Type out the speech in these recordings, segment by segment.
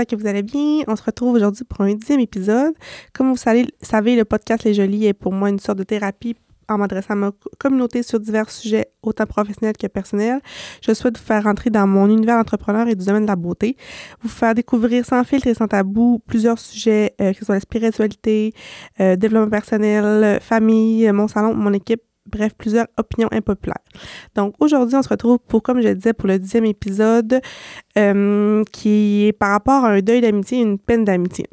j'espère que vous allez bien. On se retrouve aujourd'hui pour un 10e épisode. Comme vous savez, le podcast Les Jolies est pour moi une sorte de thérapie en m'adressant à ma communauté sur divers sujets, autant professionnels que personnels. Je souhaite vous faire rentrer dans mon univers d'entrepreneur et du domaine de la beauté, vous faire découvrir sans filtre et sans tabou plusieurs sujets, que ce soit la spiritualité, développement personnel, famille, mon salon, mon équipe, bref, plusieurs opinions impopulaires. Donc, aujourd'hui, on se retrouve comme je disais, pour le 10e épisode qui est par rapport à un deuil d'amitié et une peine d'amitié.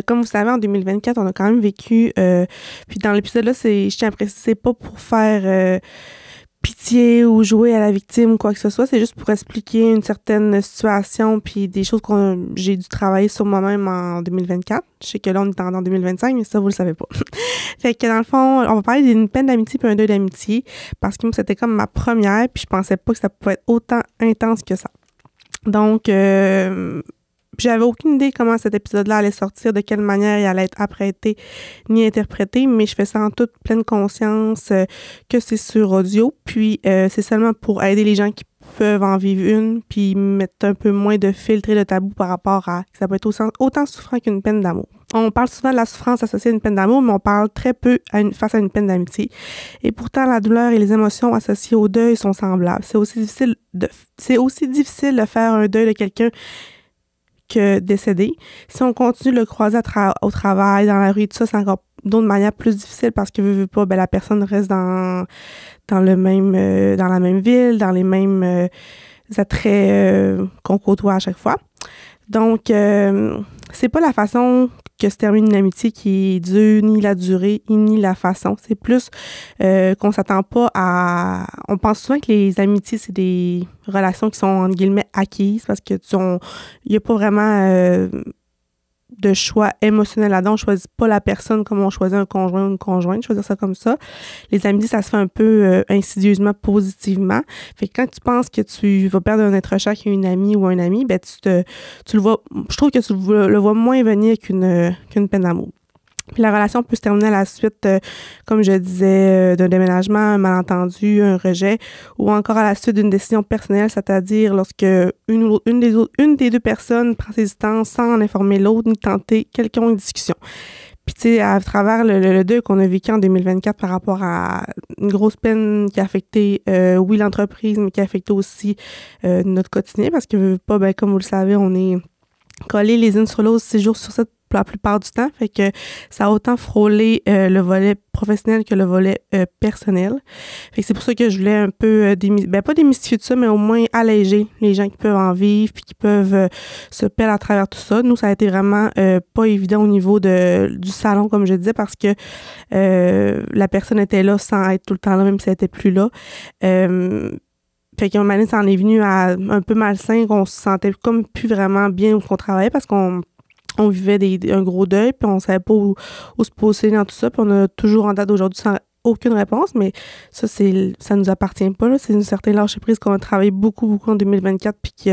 Comme vous savez, en 2024, on a quand même vécu, puis dans l'épisode-là, je tiens à préciser, c'est pas pour faire pitié ou jouer à la victime ou quoi que ce soit, c'est juste pour expliquer une certaine situation puis des choses que j'ai dû travailler sur moi-même en 2024. Je sais que là, on est en 2025, mais ça, vous le savez pas. Fait que dans le fond, on va parler d'une peine d'amitié puis un deuil d'amitié parce que moi, c'était comme ma première puis je pensais pas que ça pouvait être autant intense que ça. Donc, j'avais aucune idée comment cet épisode-là allait sortir, de quelle manière il allait être apprêté ni interprété, mais je fais ça en toute pleine conscience que c'est sur audio. Puis, c'est seulement pour aider les gens qui peuvent en vivre une, puis mettre un peu moins de filtre et de tabou par rapport à que ça peut être autant souffrant qu'une peine d'amour. On parle souvent de la souffrance associée à une peine d'amour, mais on parle très peu face à une peine d'amitié. Et pourtant, la douleur et les émotions associées au deuil sont semblables. C'est aussi difficile de faire un deuil de quelqu'un que décédé. Si on continue de le croiser au travail, dans la rue et tout ça, c'est encore d'autres manières plus difficiles parce que veut pas, la personne reste dans la même ville, dans les mêmes attraits qu'on côtoie à chaque fois. Donc, c'est pas la façon que se termine une amitié qui est dure, ni la durée, ni la façon. C'est plus qu'on s'attend pas à... On pense souvent que les amitiés, c'est des relations qui sont, entre guillemets, acquises parce que il y a pas vraiment de choix émotionnel là-dedans. On choisit pas la personne comme on choisit un conjoint ou une conjointe, je vais dire ça comme ça. Les amitiés, ça se fait un peu insidieusement, positivement. Fait que quand tu penses que tu vas perdre un être cher qui est une amie ou un ami, tu le vois, je trouve que tu le vois moins venir qu'une peine d'amour. Puis la relation peut se terminer à la suite, comme je disais, d'un déménagement, un malentendu, un rejet, ou encore à la suite d'une décision personnelle, c'est-à-dire lorsque une des deux personnes prend ses distances sans en informer l'autre ni tenter quelconque discussion. Puis tu sais, à travers le deuil qu'on a vécu en 2024 par rapport à une grosse peine qui a affecté, oui, l'entreprise, mais qui a affecté aussi notre quotidien, parce que comme vous le savez, on est collés les unes sur l'autre 6 jours sur 7 la plupart du temps, fait que ça a autant frôlé le volet professionnel que le volet personnel. Fait que c'est pour ça que je voulais un peu, pas démystifier tout ça, mais au moins alléger les gens qui peuvent en vivre puis qui peuvent se perdre à travers tout ça. Nous, ça a été vraiment pas évident au niveau du salon, comme je disais, parce que la personne était là sans être tout le temps là, même si elle était plus là. Fait qu'un moment donné, ça en est venu à un peu malsain, qu'on se sentait comme plus vraiment bien où on travaillait parce qu'on vivait un gros deuil, puis on savait pas où se positionner dans tout ça, puis on a toujours en date d'aujourd'hui sans aucune réponse, mais ça nous appartient pas, là. C'est une certaine lâcher-prise qu'on a travaillé beaucoup, beaucoup en 2024, puis qui,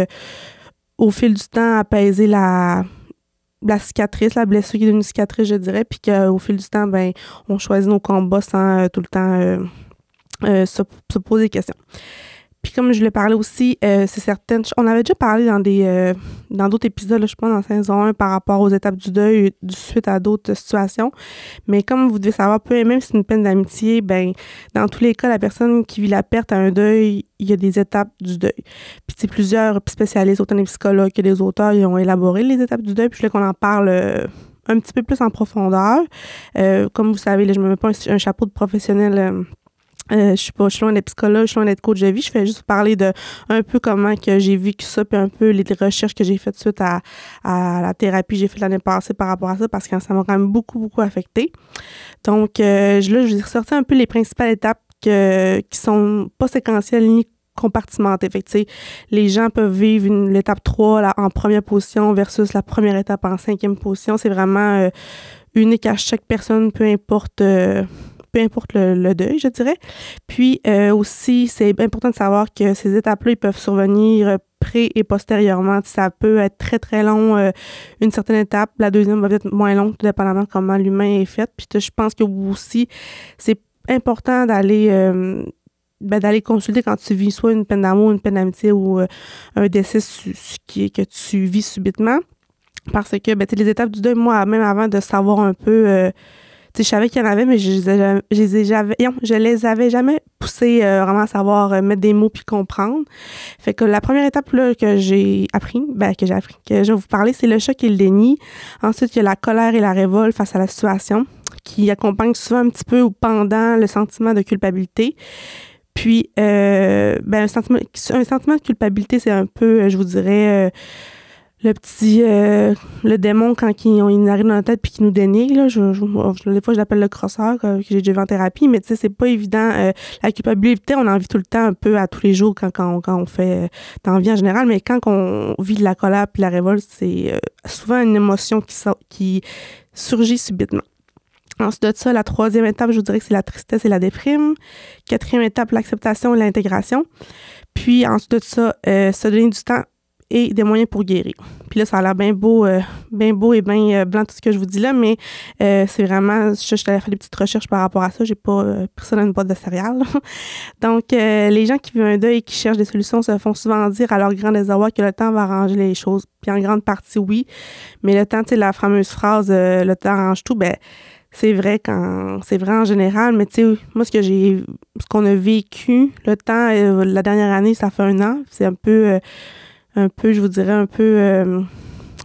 au fil du temps, a apaisé la cicatrice, la blessure qui est devenue cicatrice, je dirais, puis qu'au fil du temps, on choisit nos combats sans tout le temps se poser des questions. Puis comme je l'ai parlé aussi, c'est certain. On avait déjà parlé dans d'autres épisodes, là, je pense dans saison 1, par rapport aux étapes du deuil suite à d'autres situations. Mais comme vous devez savoir, même si c'est une peine d'amitié, dans tous les cas, la personne qui vit la perte à un deuil, il y a des étapes du deuil. Puis c'est plusieurs spécialistes, autant les psychologues que les auteurs, ils ont élaboré les étapes du deuil. Puis je voulais qu'on en parle un petit peu plus en profondeur. Comme vous savez, là, je me mets pas un chapeau de professionnel. Je suis loin d'être psychologue, je suis loin d'être coach de vie. Je fais juste parler de un peu comment que j'ai vécu ça, puis un peu les recherches que j'ai faites suite à la thérapie que j'ai faite l'année passée par rapport à ça, parce que ça m'a quand même beaucoup, beaucoup affectée. Donc, là, je vous ai ressorti un peu les principales étapes qui sont pas séquentielles ni compartimentées. Fait que, les gens peuvent vivre l'étape 3 là, en première position versus la première étape en 5e position. C'est vraiment unique à chaque personne, peu importe le deuil, je dirais. Puis aussi, c'est important de savoir que ces étapes-là, ils peuvent survenir pré- et postérieurement. Ça peut être très, très long, une certaine étape. La deuxième va être moins longue, tout dépendamment de comment l'humain est fait. Puis je pense que aussi, c'est important d'aller consulter quand tu vis soit une peine d'amour, une peine d'amitié ou un décès que tu vis subitement. Parce que, les étapes du deuil, moi, même avant de savoir un peu... je savais qu'il y en avait, mais je les avais jamais poussées vraiment à savoir mettre des mots puis comprendre. Fait que la première étape là, que je vais vous parler, c'est le choc et le déni. Ensuite, il y a la colère et la révolte face à la situation qui accompagne souvent un petit peu ou pendant le sentiment de culpabilité. Puis, un sentiment de culpabilité, c'est un peu, je vous dirais... le démon quand il arrive dans la tête puis qu'il nous dénigre, là, des fois je l'appelle le crosseur que j'ai déjà vu en thérapie, mais tu sais, c'est pas évident. La culpabilité, on en vit tout le temps un peu à tous les jours quand on fait dans la vie en général, mais quand on vit de la colère puis de la révolte, c'est souvent une émotion qui surgit subitement. Ensuite de ça, la troisième étape, je vous dirais que c'est la tristesse et la déprime. Quatrième étape, l'acceptation et l'intégration. Puis ensuite de ça, se donner du temps et des moyens pour guérir. Puis là, ça a l'air bien beau et bien blanc tout ce que je vous dis là, mais c'est vraiment... Je t'avais fait des petites recherches par rapport à ça. J'ai pas pris ça dans une boîte de céréales. Donc, les gens qui vivent un deuil et qui cherchent des solutions se font souvent dire à leur grand désarroi que le temps va arranger les choses. Puis en grande partie, oui. Mais le temps, tu sais, la fameuse phrase « le temps arrange tout », c'est vrai en général, mais tu sais, moi, ce qu'on a vécu, le temps, la dernière année, ça fait 1 an. C'est un peu, je vous dirais, un peu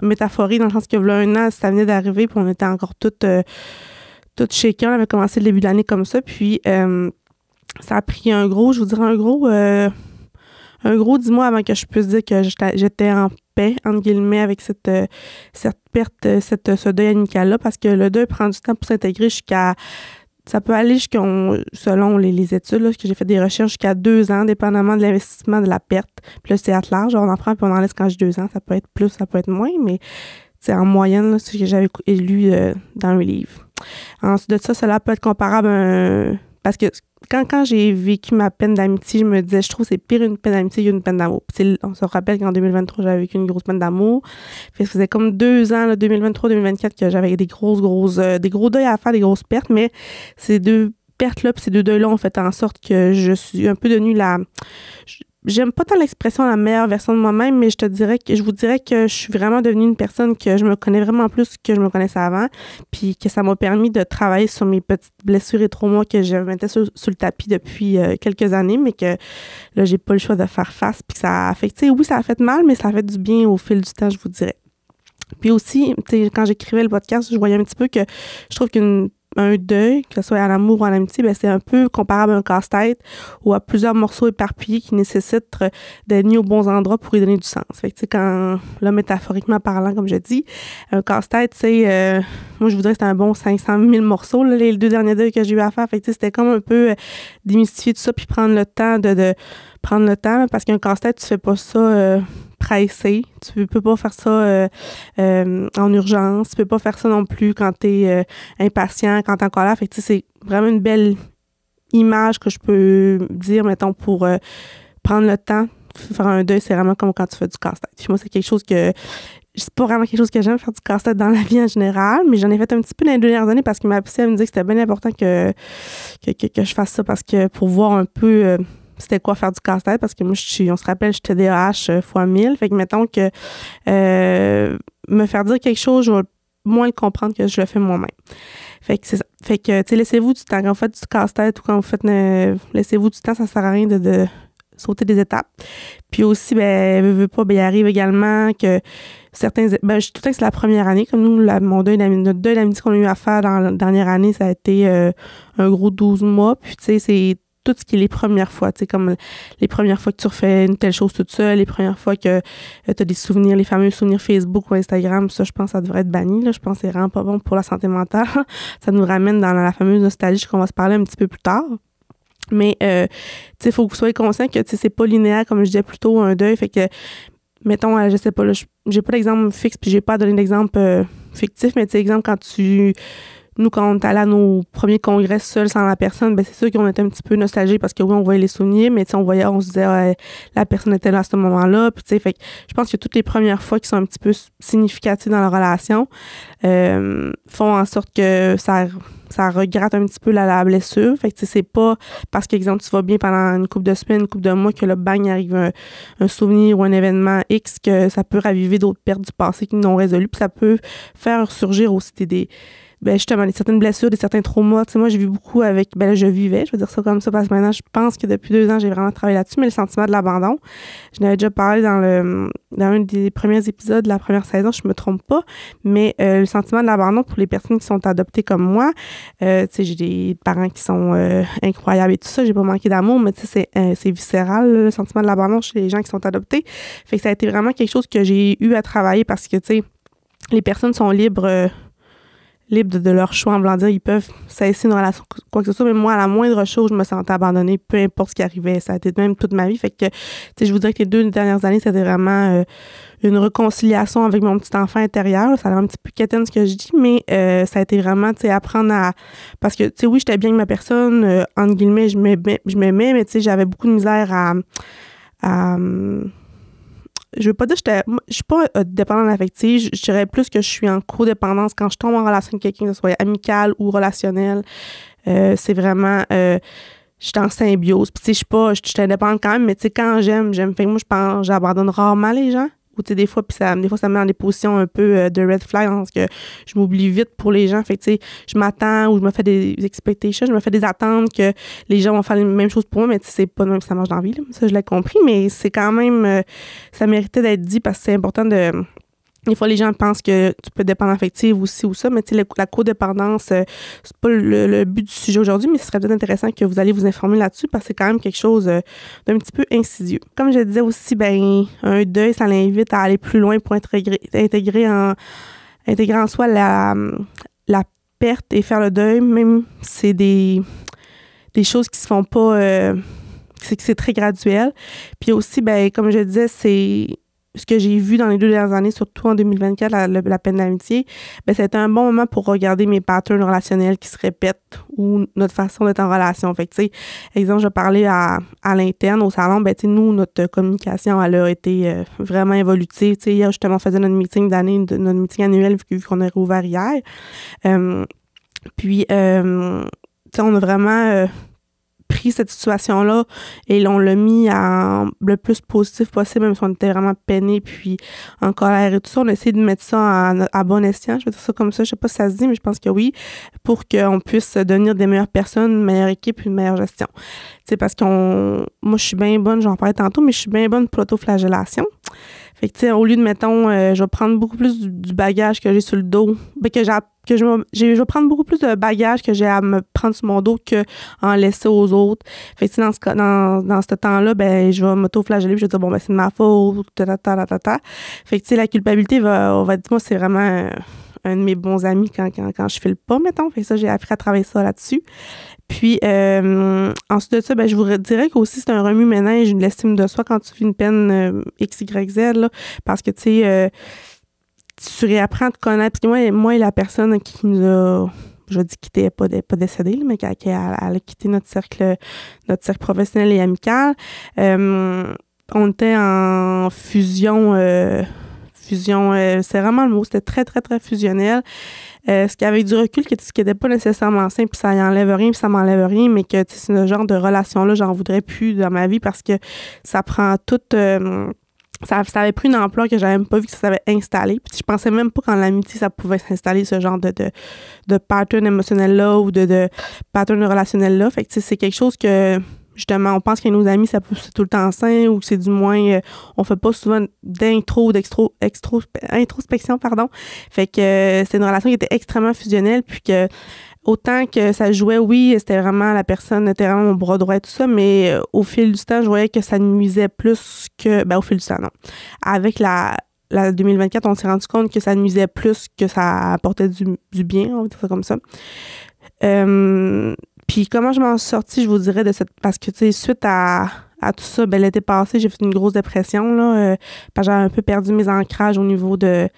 métaphorique, dans le sens que là, 1 an, ça venait d'arriver, puis on était encore toutes shaken. On avait commencé le début de l'année comme ça, puis ça a pris un gros 10 mois avant que je puisse dire que j'étais en paix, entre guillemets, avec cette perte, ce deuil amical-là, parce que le deuil prend du temps pour s'intégrer ça peut aller selon les études, là, que j'ai fait des recherches, jusqu'à 2 ans, dépendamment de l'investissement de la perte. Puis là, c'est à large, on en prend puis on en laisse quand j'ai 2 ans. Ça peut être plus, ça peut être moins, mais c'est en moyenne, là, c'est ce que j'avais lu dans un livre. Ensuite de ça, cela peut être comparable parce que quand j'ai vécu ma peine d'amitié, je me disais, je trouve que c'est pire une peine d'amitié qu'une peine d'amour. Puis on se rappelle qu'en 2023, j'avais vécu une grosse peine d'amour. Fait que ça faisait comme 2 ans, 2023-2024, que j'avais des gros deuils à faire, des grosses pertes, mais ces 2 pertes-là, puis ces 2 deuils-là ont fait en sorte que je suis un peu devenue j'aime pas tant l'expression la meilleure version de moi-même, mais je vous dirais que je suis vraiment devenue une personne que je me connais vraiment plus que je me connaissais avant, puis que ça m'a permis de travailler sur mes petites blessures et traumas que je mettais sur le tapis depuis quelques années, mais que là, j'ai pas le choix de faire face, puis que ça a affecté, oui, ça a fait mal, mais ça a fait du bien au fil du temps, je vous dirais. Puis aussi, tu sais, quand j'écrivais le podcast, je voyais un petit peu que je trouve un deuil, que ce soit à l'amour ou à l'amitié, c'est un peu comparable à un casse-tête ou à plusieurs morceaux éparpillés qui nécessitent d'être mis aux bons endroits pour y donner du sens. Fait que, tu sais, là, métaphoriquement parlant, comme je dis, un casse-tête, moi, je voudrais que c'était un bon 500 000 morceaux, là, les 2 derniers deuils que j'ai eu à faire. Fait que, tu sais, c'était comme un peu démystifier tout ça puis prendre le temps prendre le temps, là, parce qu'un casse-tête, tu fais pas ça pressé. Tu peux pas faire ça en urgence. Tu peux pas faire ça non plus quand t'es impatient, quand t'es en colère. Fait que, tu sais, c'est vraiment une belle image que je peux dire, mettons, pour prendre le temps. Faire un deuil, c'est vraiment comme quand tu fais du casse-tête. Puis moi, c'est pas vraiment quelque chose que j'aime, faire du casse-tête dans la vie en général, mais j'en ai fait un petit peu dans les 2 dernières années parce qu'il m'a poussé à me dire que c'était bien important que je fasse ça, parce que pour voir un peu c'était quoi faire du casse-tête, parce que moi, on se rappelle, je suis TDAH fois 1000. Fait que mettons que me faire dire quelque chose, je vais moins le comprendre que je le fais moi-même. Fait que c'est ça. Fait que, tu sais, laissez-vous du temps. Quand vous faites du casse-tête ou quand vous faites... laissez-vous du temps, ça sert à rien de sauter des étapes. Puis aussi, veut pas, il arrive également que certains... je dis tout le temps que c'est la première année. Comme nous, notre deuil d'amitié qu'on a eu à faire dans la dernière année, ça a été un gros 12 mois. Puis, tu sais, c'est tout ce qui est les premières fois, tu sais, comme les premières fois que tu refais une telle chose toute seule, les premières fois que tu as des souvenirs, les fameux souvenirs Facebook ou Instagram, ça, je pense que ça devrait être banni, là. Je pense que c'est vraiment pas bon pour la santé mentale. Ça nous ramène dans la fameuse nostalgie qu'on va se parler un petit peu plus tard. Mais, tu sais, il faut que vous soyez conscient que, tu sais, c'est pas linéaire, comme je disais plus tôt, un deuil. Fait que, mettons, je sais pas, là, j'ai pas d'exemple fixe, puis j'ai pas donné d'exemple fictif, mais tu sais, exemple, nous, quand on est allé à nos premiers congrès seuls, sans la personne, c'est sûr qu'on était un petit peu nostalgiques parce que oui, on voyait les souvenirs, mais on se disait, la personne était là à ce moment-là. Puis, tu sais, fait que je pense que toutes les premières fois qui sont un petit peu significatives dans la relation font en sorte que ça ça regrette un petit peu la blessure. Fait que, tu sais, c'est pas parce que, exemple, tu vas bien pendant une couple de semaines, une couple de mois que le bang arrive un souvenir ou un événement X que ça peut raviver d'autres pertes du passé qui n'ont résolu. Puis ça peut faire surgir aussi justement, certaines blessures, certains traumas. Tu sais, moi, j'ai vu beaucoup avec, je vivais, je vais dire ça comme ça, parce que maintenant, je pense que depuis 2 ans, j'ai vraiment travaillé là-dessus, mais le sentiment de l'abandon, je n'avais déjà parlé dans un des premiers épisodes de la première saison, je me trompe pas, mais le sentiment de l'abandon pour les personnes qui sont adoptées comme moi, tu sais, j'ai des parents qui sont incroyables et tout ça, j'ai pas manqué d'amour, mais tu sais, c'est viscéral, le sentiment de l'abandon chez les gens qui sont adoptés. Fait que ça a été vraiment quelque chose que j'ai eu à travailler parce que, tu sais, les personnes sont libres de leur choix, en voulant dire, ils peuvent cesser une relation, quoi que ce soit, mais moi, à la moindre chose, je me sentais abandonnée, peu importe ce qui arrivait. Ça a été même toute ma vie. Fait que, tu sais, je vous dirais que les 2 dernières années, c'était vraiment une réconciliation avec mon petit enfant intérieur. Ça a l'air un petit peu quétaine ce que je dis, mais ça a été vraiment, tu sais, apprendre à... Parce que, tu sais, oui, j'étais bien avec ma personne, entre guillemets, je m'aimais, mais tu sais, j'avais beaucoup de misère à je veux pas dire que je suis pas dépendante affective, je dirais plus que je suis en codépendance quand je tombe en relation avec quelqu'un, que ce soit amical ou relationnel. C'est vraiment je suis en symbiose. Puis tu sais, je suis indépendante quand même, mais tu sais, quand j'aime. Fait que moi, je pense j'abandonne rarement les gens. Ou tu sais, des fois, ça me met dans des positions un peu de red flag, parce que je m'oublie vite pour les gens. Fait que tu sais, je m'attends ou je me fais des expectations, je me fais des attentes que les gens vont faire les mêmes choses pour moi, mais tu sais, c'est pas de même que ça marche dans la vie, là. Ça, je l'ai compris, mais c'est quand même... ça méritait d'être dit parce que c'est important de... Des fois, les gens pensent que tu peux être dépendant affective ou ci ou ça, mais tu sais, la codépendance, c'est pas le but du sujet aujourd'hui, mais ce serait peut-être intéressant que vous allez vous informer là-dessus parce que c'est quand même quelque chose d'un petit peu insidieux. Comme je disais aussi, un deuil, ça l'invite à aller plus loin pour intégrer en soi la perte et faire le deuil, même si c'est des choses qui se font pas, c'est très graduel. Puis aussi, comme je disais, c'est ce que j'ai vu dans les 2 dernières années, surtout en 2024, la peine d'amitié, c'était un bon moment pour regarder mes patterns relationnels qui se répètent ou notre façon d'être en relation. Fait que, tu sais, exemple, je parlais à l'interne, au salon, tu sais, nous, notre communication, elle a été vraiment évolutive. Tu sais, hier, justement, on faisait notre meeting d'année, notre meeting annuel, vu qu'on a rouvert hier. Puis, tu sais, on a vraiment... pris cette situation-là et on l'a mis le plus positif possible, même si on était vraiment peinés puis en colère et tout ça. On a essayé de mettre ça à bon escient, je vais dire ça comme ça, je sais pas si ça se dit, mais je pense que oui, pour qu'on puisse devenir des meilleures personnes, une meilleure équipe, une meilleure gestion. Tu sais, parce moi, je suis bien bonne, j'en parlais tantôt, mais je suis bien bonne pour l'autoflagellation. Fait que, tu sais, au lieu de, mettons, je vais prendre beaucoup plus du bagage que j'ai sur le dos, je vais prendre beaucoup plus de bagage que j'ai à me prendre sur mon dos qu'en laisser aux autres. Fait que, dans ce temps-là, je vais m'auto-flageller puis je vais dire, c'est de ma faute, Fait que, tu sais, la culpabilité va être, moi, c'est vraiment un de mes bons amis quand je file pas, mettons. Fait que ça, j'ai appris à travailler ça là-dessus. Puis, ensuite de ça, je vous dirais qu'aussi, c'est un remue-ménage, une estime de soi quand tu vis une peine XYZ, là, parce que, tu sais, tu réapprends à te connaître. Parce que moi et la personne qui nous a, je dis quitté, pas décédée, mais qui a quitté notre cercle professionnel et amical, on était en fusion, c'est vraiment le mot, c'était très, très, très fusionnel. Ce qui avait du recul, ce qui n'était pas nécessairement simple, puis ça n'enlève rien, puis ça m'enlève rien, mais que c'est ce genre de relation-là, j'en voudrais plus dans ma vie parce que ça prend toute... ça avait pris une ampleur que j'avais même pas vu que ça s'avait installé. Puis je pensais même pas qu'en l'amitié, ça pouvait s'installer, ce genre de pattern émotionnel-là ou de pattern relationnel-là. Fait que c'est quelque chose que... Justement, on pense que nos amis, c'est tout le temps sain ou que c'est du moins... on fait pas souvent introspection, pardon. Fait que c'est une relation qui était extrêmement fusionnelle, puis que autant que ça jouait, oui, c'était vraiment la personne, était vraiment mon bras droit et tout ça, mais au fil du temps, je voyais que ça nuisait plus que... au fil du temps, non. Avec la 2024, on s'est rendu compte que ça nuisait plus que ça apportait du bien, on va dire ça comme ça. Puis comment je m'en suis sortie, je vous dirais, parce que, tu sais, suite à tout ça, l'été passé, j'ai fait une grosse dépression, là, parce que j'avais un peu perdu mes ancrages au niveau de...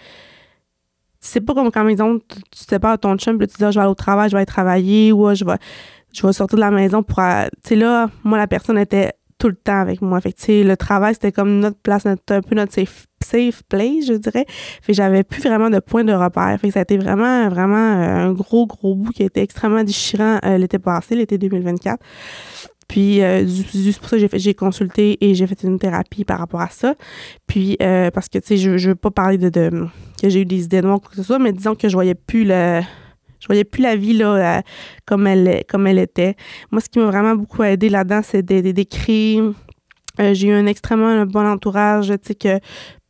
C'est pas comme quand, maison, tu te sépares de ton chum, puis tu dis, je vais aller au travail, je vais aller travailler, ou je vais sortir de la maison pour... Tu sais, là, moi, la personne était tout le temps avec moi. Fait que, tu sais, le travail, c'était comme notre place, un peu notre safe place, je dirais. Fait que j'avais plus vraiment de point de repère. Fait que ça a été vraiment, vraiment un gros bout qui a été extrêmement déchirant l'été passé, l'été 2024. Puis, juste pour ça, j'ai consulté et j'ai fait une thérapie par rapport à ça. Puis, parce que, tu sais, je veux pas parler que j'ai eu des idées noires ou quoi que ce soit, mais disons que je voyais plus la vie là comme elle était. Moi, ce qui m'a vraiment beaucoup aidé là-dedans, c'est d'écrire. J'ai eu un extrêmement bon entourage, tu sais, que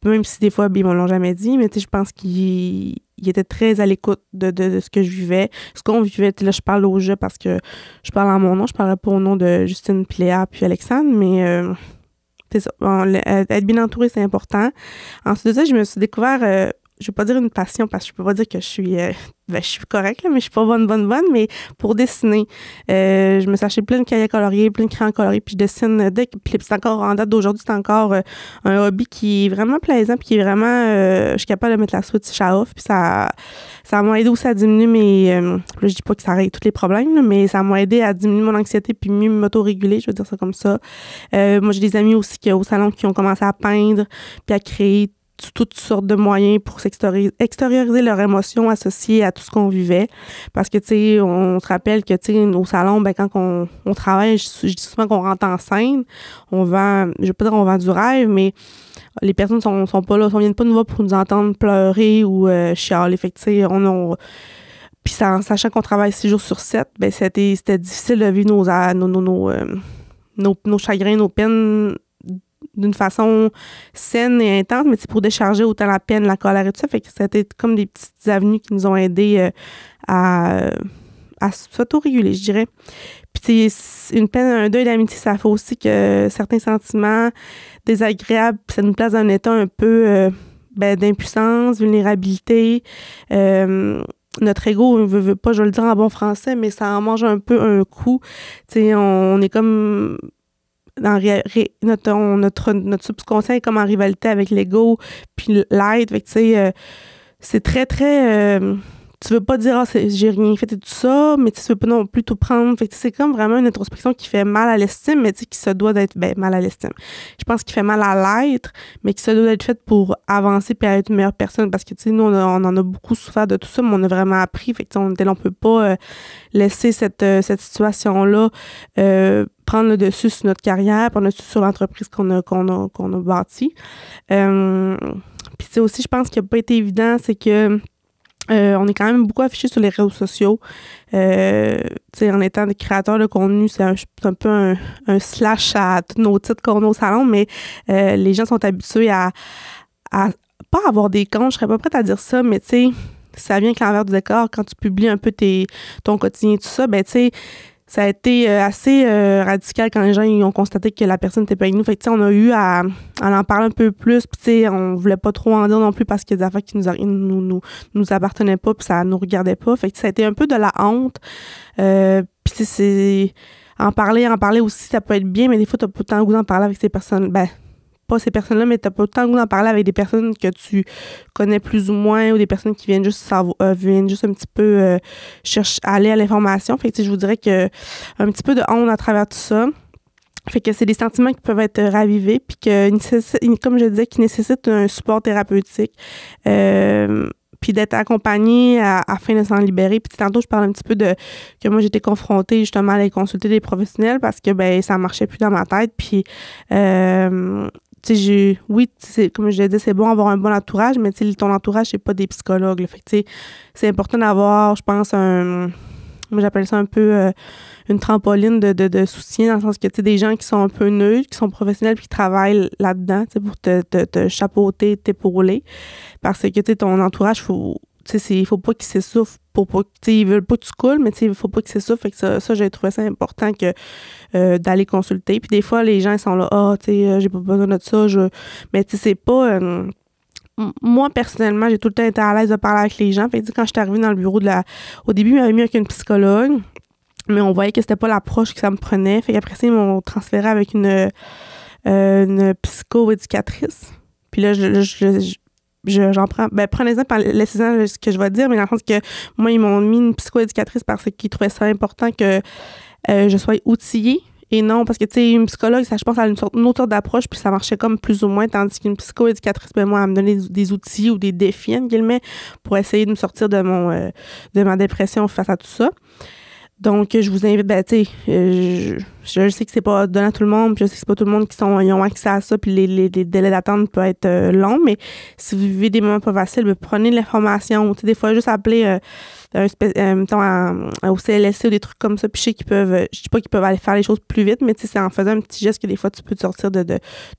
même si des fois, ils me l'ont jamais dit, mais tu sais, je pense qu'il était très à l'écoute de ce que je vivais. Ce qu'on vivait, là, je parle au jeu parce que je parle en mon nom, je parlerai pas au nom de Justine Pléa puis Alexandre, mais c'est ça. Être bien entouré, c'est important. Ensuite de ça, je me suis découvert... je vais pas dire une passion parce que je peux pas dire que je suis correcte, là, mais je suis pas bonne, mais pour dessiner. Je me suis acheté plein de cahiers coloriés, plein de crayons colorés, puis je dessine puis c'est encore, en date d'aujourd'hui, c'est encore un hobby qui est vraiment plaisant, puis qui est vraiment, je suis capable de mettre la switch à off, puis ça m'a aidé aussi à diminuer là, je dis pas que ça règle tous les problèmes, là, mais ça m'a aidé à diminuer mon anxiété, puis mieux m'auto-réguler, je veux dire ça comme ça. Moi, j'ai des amis aussi au salon qui ont commencé à peindre, puis à créer toutes sortes de moyens pour extérioriser leurs émotions associées à tout ce qu'on vivait. Parce que, tu sais, on se rappelle que, tu sais, au salon, ben quand on travaille, je dis souvent qu'on rentre en scène, je vais pas dire on vend du rêve, mais les personnes sont pas là, viennent pas nous voir pour nous entendre pleurer ou chialer. Fait que, tu sais, puis sachant qu'on travaille 6 jours sur 7, ben c'était difficile de vivre nos chagrins, nos peines d'une façon saine et intense, mais c'est pour décharger autant la peine, la colère et tout ça. Fait que c'était comme des petites avenues qui nous ont aidés à s'auto-réguler, je dirais. Puis une peine, un deuil d'amitié, ça fait aussi que certains sentiments désagréables, ça nous place dans un état un peu d'impuissance, vulnérabilité. Notre ego, ne veut pas, je vais le dire en bon français, mais ça en mange un peu un coup. Tu sais, on est comme... notre subconscient est comme en rivalité avec l'ego puis l'être. Fait que, tu sais, c'est très, très... tu veux pas dire « Ah, j'ai rien fait et tout ça », mais tu veux pas non plus tout prendre. Fait que c'est comme vraiment une introspection qui fait mal à l'estime, mais tu sais, qui se doit d'être... mal à l'estime. Je pense qu'il fait mal à l'être, mais qui se doit d'être faite pour avancer puis être une meilleure personne. Parce que, tu sais, nous, on en a beaucoup souffert de tout ça, mais on a vraiment appris. Fait que, on peut pas laisser cette situation-là prendre le dessus sur notre carrière, prendre le dessus sur l'entreprise qu'on a bâtie. Puis, tu sais, aussi, je pense qu'il n'a pas été évident, c'est que on est quand même beaucoup affiché sur les réseaux sociaux. Tu sais, en étant des créateurs de contenu, c'est un peu un slash à tous nos titres qu'on a au salon, mais les gens sont habitués à pas avoir des comptes, je serais pas prête à dire ça, mais tu sais, ça vient avec l'envers du décor. Quand tu publies un peu ton quotidien et tout ça, ben tu sais, ça a été assez radical quand les gens ils ont constaté que la personne n'était pas avec nous. Fait que, tu sais, on a eu à en parler un peu plus. Puis, tu sais, on voulait pas trop en dire non plus parce qu'il y a des affaires qui nous appartenaient pas puis ça nous regardait pas. Fait que ça a été un peu de la honte. Puis, tu sais, c'est... En parler aussi, ça peut être bien, mais des fois, t'as pas tant le goût d'en parler avec ces personnes. Ben, pas ces personnes-là, mais t'as pas tant le goût d'en parler avec des personnes que tu connais plus ou moins ou des personnes qui viennent juste un petit peu aller à l'information. Fait que, tu sais, je vous dirais que un petit peu de honte à travers tout ça. Fait que c'est des sentiments qui peuvent être ravivés puis comme je disais, qui nécessitent un support thérapeutique. Puis d'être accompagnée afin de s'en libérer. Puis tantôt, je parle un petit peu que moi, j'étais confrontée justement à aller consulter des professionnels parce que, ben ça marchait plus dans ma tête. Puis, tu sais, comme je l'ai dit, c'est bon d'avoir un bon entourage, mais tu sais, ton entourage, c'est pas des psychologues. Là. Fait que, tu sais, c'est important d'avoir, je pense, moi, j'appelle ça un peu une trampoline de soutien, dans le sens que, tu sais, des gens qui sont un peu neutres, qui sont professionnels, puis qui travaillent là-dedans, tu sais, pour te chapeauter, t'épauler. Parce que, tu sais, ton entourage, il faut pas qu'il s'essouffle ils veulent pas que tu coules, mais il faut pas qu'ils s'essouffle. Fait que ça, j'ai trouvé ça important que d'aller consulter. Puis des fois, les gens, ils sont là, j'ai pas besoin de ça. Mais tu sais, c'est pas... moi, personnellement, j'ai tout le temps été à l'aise de parler avec les gens. Fait que quand je suis arrivée dans le bureau au début, il m'avait mis avec une psychologue, mais on voyait que c'était pas l'approche que ça me prenait. Fait qu'après ça, ils m'ont transféré avec une psycho-éducatrice. Puis là, j'en prends, prenez-en, laissez-en ce que je vais dire, mais dans le sens que moi, ils m'ont mis une psychoéducatrice parce qu'ils trouvaient ça important que je sois outillée et non, parce que, tu sais, une psychologue, ça, je pense, a une autre sorte d'approche, puis ça marchait comme plus ou moins, tandis qu'une psychoéducatrice, ben moi, elle me donnait des outils ou des défis, entre guillemets, pour essayer de me sortir de ma dépression face à tout ça. Donc, je vous invite, ben, tu sais, je sais que c'est pas donné à tout le monde, puis je sais que c'est pas tout le monde qui ont accès à ça, puis les délais d'attente peuvent être longs, mais si vous vivez des moments pas faciles, ben, prenez l'information. Tu sais, des fois, juste appeler mettons, au CLSC ou des trucs comme ça, puis je sais qu'ils peuvent, je dis pas qu'ils peuvent aller faire les choses plus vite, mais tu sais, c'est en faisant un petit geste que des fois, tu peux te sortir de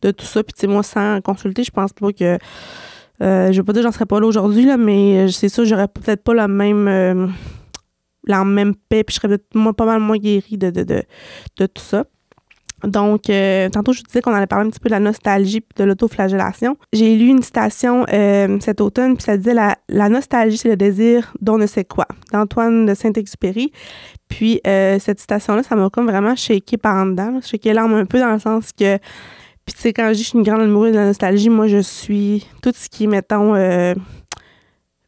tout ça. Puis, tu sais, moi, sans consulter, je pense pas que, je veux pas dire que j'en serais pas là aujourd'hui, là, mais c'est sûr, j'aurais peut-être pas la même paix, puis je serais peut-être pas mal moins guérie de tout ça. Donc, tantôt, je vous disais qu'on allait parler un petit peu de la nostalgie et de l'autoflagellation. J'ai lu une citation cet automne, puis ça disait la nostalgie, c'est le désir d'on ne sait quoi, d'Antoine de Saint-Exupéry. Puis, cette citation-là, ça m'a comme vraiment shaké par en dedans. Shaké l'âme un peu dans le sens que, puis tu sais, quand je dis que je suis une grande amoureuse de la nostalgie, moi, je suis tout ce qui est, mettons,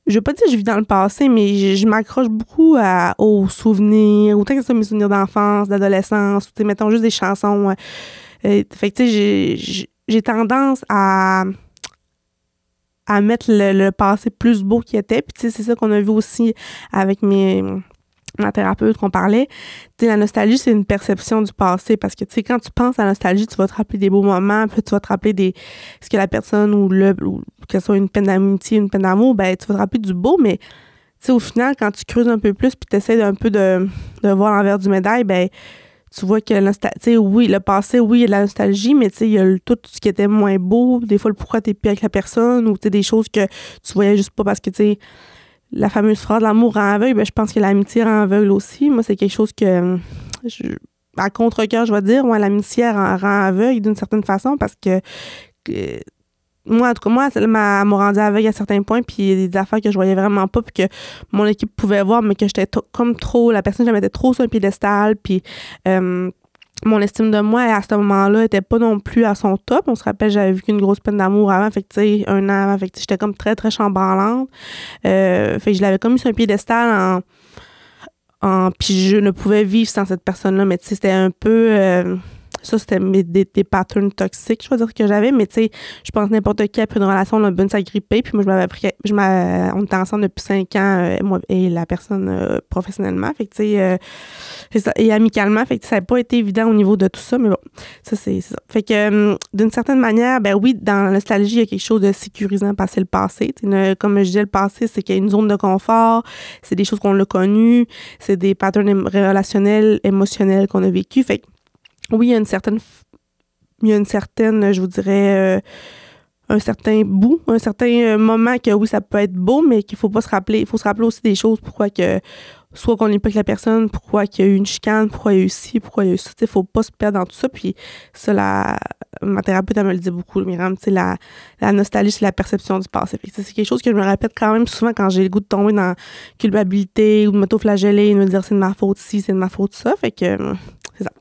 je veux pas dire que je vis dans le passé, mais je m'accroche beaucoup aux souvenirs, autant que ce soit mes souvenirs d'enfance, d'adolescence, ou mettons juste des chansons. Fait que tu sais, j'ai tendance à mettre le passé plus beau qu'il était. Puis tu sais, c'est ça qu'on a vu aussi avec ma thérapeute qu'on parlait. Tu sais, la nostalgie, c'est une perception du passé parce que, tu sais, quand tu penses à la nostalgie, tu vas te rappeler des beaux moments, puis tu vas te rappeler ce que la personne ou que ce soit une peine d'amitié, une peine d'amour, ben tu vas te rappeler du beau, mais, tu sais, au final, quand tu creuses un peu plus puis tu essaies un peu de voir l'envers du médaille, ben tu vois que, tu sais, oui, le passé, oui, il y a de la nostalgie, mais, tu sais, il y a tout ce qui était moins beau, des fois, le pourquoi t'es plus avec la personne, ou, tu sais, des choses que tu voyais juste pas parce que, tu sais, la fameuse phrase « l'amour rend aveugle », ben, je pense que l'amitié rend aveugle aussi. Moi, c'est quelque chose que, à contre-cœur, je vais dire, ouais, l'amitié rend aveugle d'une certaine façon parce que moi, en tout cas, moi, elle m'a rendu aveugle à certains points, puis il y a des affaires que je voyais vraiment pas, puis que mon équipe pouvait voir, mais que j'étais comme trop, la personne, je la mettais trop sur un piédestal, puis mon estime de moi, à ce moment-là, était pas non plus à son top. On se rappelle, j'avais vécu une grosse peine d'amour avant, fait que, tu sais, un an avant, fait que j'étais comme très, très chambranlante. Fait que je l'avais comme mis sur un piédestal puis je ne pouvais vivre sans cette personne-là, mais tu sais, c'était un peu... ça, c'était des patterns toxiques, je vais dire, que j'avais, mais tu sais, je pense n'importe qui après une relation, on a besoin de s'agripper, puis moi, on était ensemble depuis 5 ans, moi et la personne professionnellement, fait que tu sais, c'est ça, et amicalement, fait que ça n'a pas été évident au niveau de tout ça, mais bon, ça, c'est ça. Fait que, d'une certaine manière, ben oui, dans la nostalgie, il y a quelque chose de sécurisant parce que c'est le passé, comme je disais, le passé, c'est qu'il y a une zone de confort, c'est des choses qu'on a connues, c'est des patterns relationnels, émotionnels qu'on a vécu, fait que oui, il y a une certaine, je vous dirais, un certain bout, un certain moment que oui, ça peut être beau, mais qu'il faut pas se rappeler. Il faut se rappeler aussi des choses, pourquoi que, soit qu'on n'est pas avec la personne, pourquoi qu'il y a eu une chicane, pourquoi il y a eu ci, pourquoi il y a eu ça. Il faut pas se perdre dans tout ça. Puis ça, ma thérapeute, elle me le dit beaucoup, Myriam, tu sais, la nostalgie, c'est la perception du passé. Fait que c'est quelque chose que je me répète quand même souvent quand j'ai le goût de tomber dans culpabilité ou de m'auto-flageller, de me dire c'est de ma faute ci, c'est de ma faute ça. Fait que... c'est ça.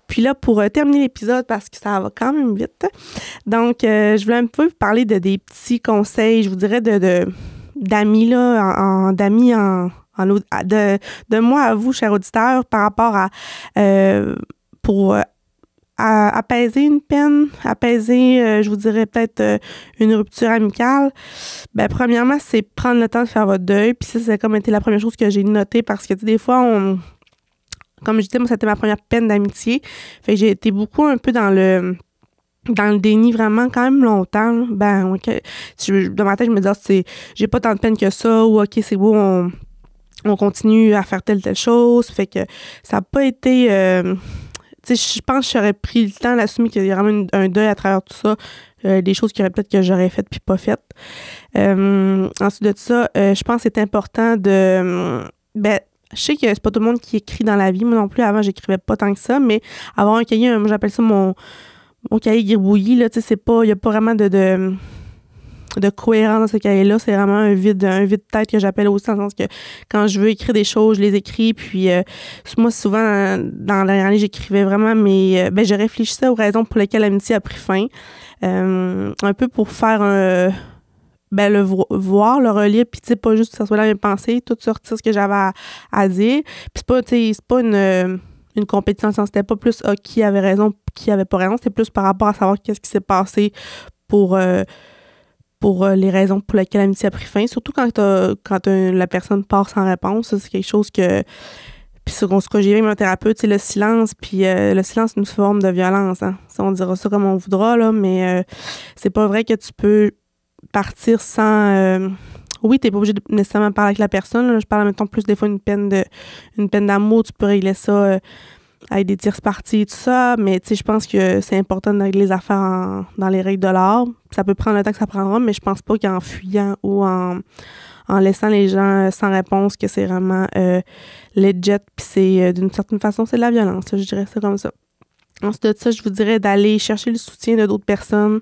Puis là, pour terminer l'épisode, parce que ça va quand même vite, donc je voulais un peu vous parler de des petits conseils, je vous dirais, d'amis, là, de moi à vous, chers auditeurs, par rapport à apaiser une peine, je vous dirais peut-être une rupture amicale. Ben, premièrement, c'est prendre le temps de faire votre deuil, puis ça a comme été la première chose que j'ai notée, parce que, tu sais, des fois, comme je disais, moi, c'était ma première peine d'amitié. Fait que j'ai été beaucoup un peu dans le déni vraiment quand même longtemps. Ben, OK. Dans ma tête, je me disais, j'ai pas tant de peine que ça, ou OK, c'est beau, on continue à faire telle chose. Fait que ça n'a pas été... tu sais, je pense que j'aurais pris le temps d'assumer qu'il y a vraiment un deuil à travers tout ça. Des choses que j'aurais faites puis pas faites. Ensuite de ça, je pense que c'est important de... je sais que c'est pas tout le monde qui écrit dans la vie. Moi non plus, avant, j'écrivais pas tant que ça, mais avoir un cahier, moi, j'appelle ça mon cahier gribouillis, là, tu sais, il y a pas vraiment de cohérence dans ce cahier-là. C'est vraiment un vide tête que j'appelle aussi, dans le sens que quand je veux écrire des choses, je les écris, puis moi, souvent, dans la dernière année, j'écrivais vraiment, mais je réfléchissais aux raisons pour lesquelles l'amitié a pris fin. Un peu pour faire le voir, le relire, puis tu sais, pas juste que ça soit là mes pensées, tout sortir ce que j'avais à dire. Puis c'est pas une... une compétition, dans le sens, c'était pas plus qui avait raison, qui avait pas raison, c'était plus par rapport à savoir qu'est-ce qui s'est passé pour les raisons pour lesquelles l'amitié a pris fin. Surtout quand la personne part sans réponse, ça, c'est quelque chose que... Puis ce que j'ai vu avec mon thérapeute, c'est le silence. Puis le silence, c'est une forme de violence. Hein. Ça, on dira ça comme on voudra, là, mais c'est pas vrai que tu peux partir sans... oui, t'es pas obligé de nécessairement parler avec la personne. Là. Je parle en même temps plus des fois une peine d'amour. Tu peux régler ça avec des tierces parties et tout ça. Mais tu sais, je pense que c'est important de régler les affaires dans les règles de l'art. Ça peut prendre le temps que ça prendra, mais je pense pas qu'en fuyant ou en laissant les gens sans réponse, que c'est vraiment legit, puis c'est d'une certaine façon, c'est de la violence, je dirais ça comme ça. Ensuite de ça, je vous dirais d'aller chercher le soutien de d'autres personnes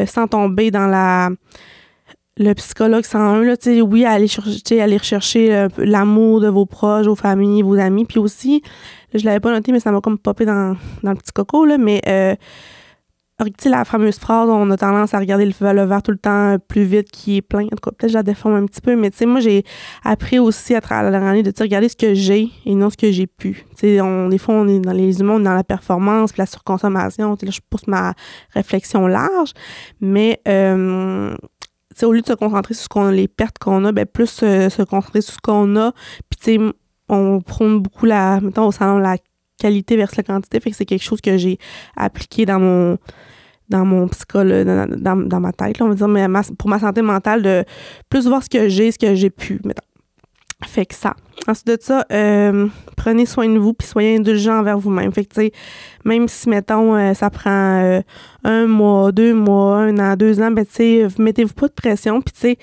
sans tomber dans le psychologue 101, là, tu sais, oui, aller rechercher l'amour de vos proches, vos familles, vos amis, puis aussi, là, je l'avais pas noté, mais ça m'a comme popé dans le petit coco, là, mais tu sais, la fameuse phrase, on a tendance à regarder le verre tout le temps plus vite qu'il est plein. En tout cas, peut-être que je la déforme un petit peu, mais tu sais, moi, j'ai appris aussi à travers l'année de regarder ce que j'ai et non ce que j'ai pu. Tu sais, des fois, on est dans les humains, on est dans la performance, puis la surconsommation. Tu sais, là, je pousse ma réflexion large, mais tu sais, au lieu de se concentrer sur les pertes qu'on a, ben plus se concentrer sur ce qu'on a. Puis tu sais, on prône beaucoup mettons, au salon, la qualité versus la quantité, fait que c'est quelque chose que j'ai appliqué dans mon psychologue, dans ma tête, là, on va dire, mais pour ma santé mentale, de plus voir ce que j'ai pu, mettons. Fait que ça. Ensuite de ça, prenez soin de vous puis soyez indulgent envers vous-même. Fait que, tu sais, même si, mettons, ça prend 1 mois, 2 mois, 1 an, 2 ans, ben, tu sais, mettez-vous pas de pression. Puis, tu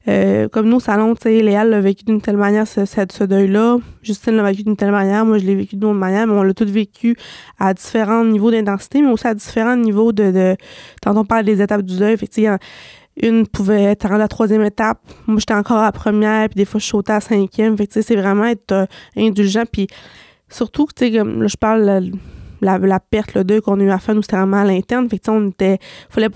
sais, comme nous, au salon, tu sais, Léa l'a vécu d'une telle manière, ce deuil-là. Justine l'a vécu d'une telle manière. Moi, je l'ai vécu d'une autre manière. Mais on l'a tous vécu à différents niveaux d'intensité, mais aussi à différents niveaux Tantôt, on parle des étapes du deuil. Fait que, tu sais, une pouvait être rendue à la 3e étape. Moi, j'étais encore à la première, puis des fois, je sautais à la 5e. Fait que, tu sais, c'est vraiment être indulgent. Puis surtout, tu sais, comme là, je parle la perte, le deuil qu'on a eu à faire, nous, c'était vraiment à l'interne. Fait que, tu sais,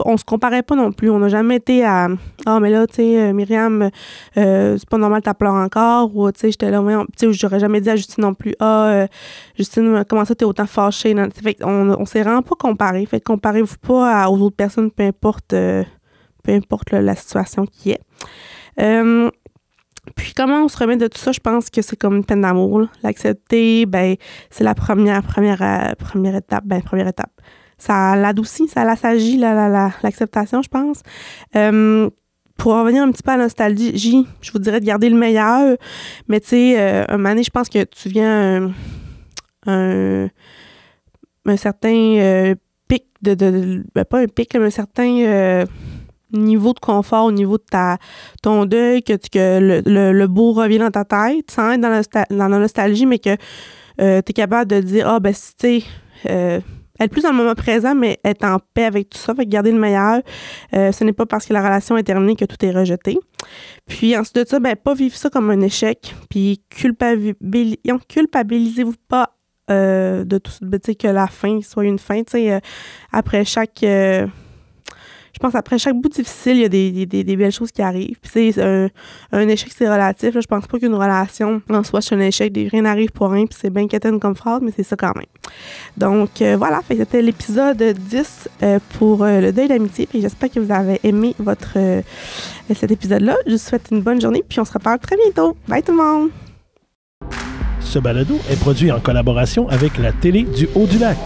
on se comparait pas non plus. On n'a jamais été à « Ah, mais là, tu sais, Myriam, c'est pas normal, t'as pleuré encore. » Ou, tu sais, j'étais là, tu sais, j'aurais jamais dit à Justine non plus « Ah, Justine, comment ça, t'es autant fâchée? » Fait qu'on s'est vraiment pas comparé. Fait que comparez-vous pas aux autres personnes, peu importe la situation qui est. Puis comment on se remet de tout ça, je pense que c'est comme une peine d'amour. Là. L'accepter, ben c'est la première étape. Première étape. Ça l'adoucit, ça l'assagit l'acceptation, je pense. Pour revenir un petit peu à la nostalgie, je vous dirais de garder le meilleur. Mais tu sais, un moment donné, je pense que tu viens un certain pic pas un pic, mais un certain niveau de confort au niveau de ton deuil, que le beau revient dans ta tête, sans être dans la nostalgie, mais que tu es capable de dire, ah, ben, tu sais, être plus dans le moment présent, mais être en paix avec tout ça, fait que garder le meilleur. Ce n'est pas parce que la relation est terminée que tout est rejeté. Puis ensuite de ça, ben, pas vivre ça comme un échec, puis culpabilisez-vous pas de tout, tu sais, que la fin soit une fin, tu sais, après chaque... je pense après chaque bout difficile, il y a des belles choses qui arrivent. Puis c'est un échec, c'est relatif. Là, je pense pas qu'une relation en soi c'est un échec. Rien n'arrive pour rien. Puis c'est bien quétaine comme phrase, mais c'est ça quand même. Donc voilà, fait que c'était l'épisode 10 pour le deuil d'amitié. Puis j'espère que vous avez aimé cet épisode-là. Je vous souhaite une bonne journée. Puis on se reparle très bientôt. Bye tout le monde! Ce balado est produit en collaboration avec la Télé du Haut-du-Lac.